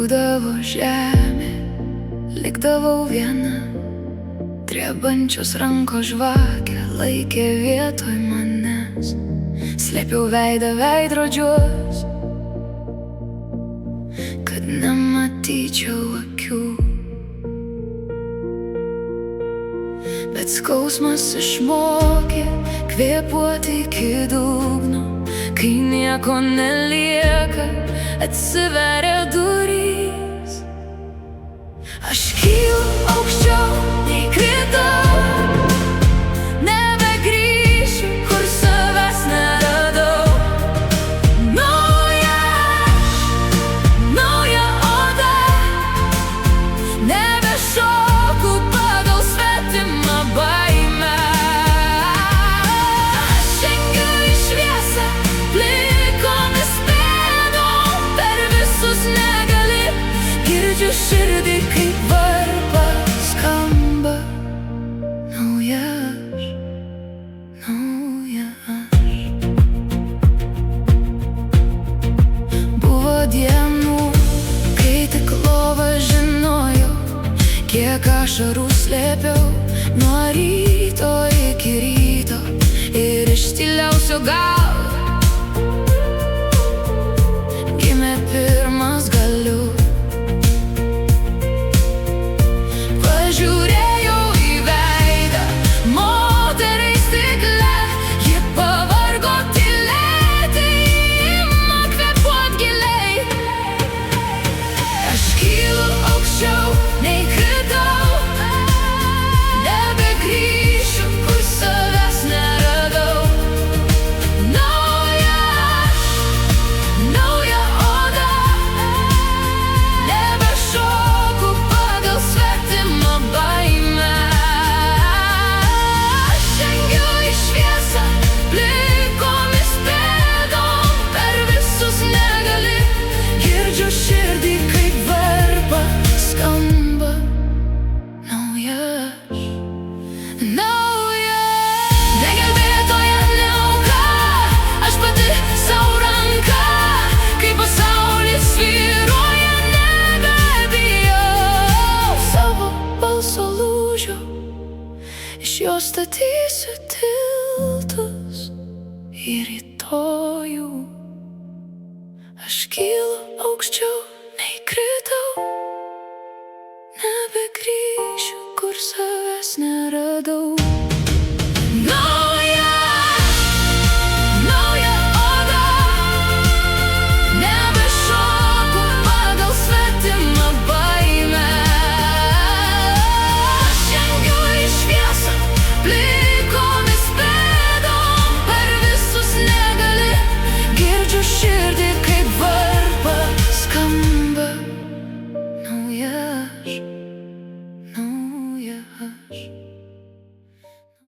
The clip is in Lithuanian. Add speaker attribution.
Speaker 1: Griūdavo žemė, likdavau viena, drebančios rankos žvakę laikė vietoj manęs. Slėpiau veidą veidrodžiuos, kad nematyčiau akių. Bet skausmas išmokė kvėpuoti iki dugno. Kai nieko nelieka, atsiveria durys. Aš kylu aukščiau nei kritau, nebegrįšiu, kur savęs neradau. Nauja oda, nebešoku pagal svetimą baimę. Aš žengiu į šviesą plikomis pėdom, per visus negali, girdžiu širdį kaip varpa skamba. Nauja aš, nauja aš. Buvo dienų, kai tik lova žinojau, kiek ašarų slėpiau nuo ryto iki ryto. Ir iš tyliausio galo gimė pirmas galiu. Pažiūrėjau į veidą moteriai stikle, ji pavargo tylėti, ima kvėpuot giliai. Aš kylu aukščiau nei kritau, nebegrįšiu, kur savęs neradau. Nauja oda, nebešoku pagal svetimą baimę. Aš žengiu į šviesą plikomis pėdom, per visus negali, girdžiu širdį kaip varpa skamba. Nauja aš, nauja. Negelbėtoja, ne auka, aš pati sau ranka. Kai pasaulis svyruoja, nebebijau savo balso lūžio, iš jo statysiu tiltus į rytojų. Aš kylu aukščiau nei kritau, nebegrįšiu, kur savęs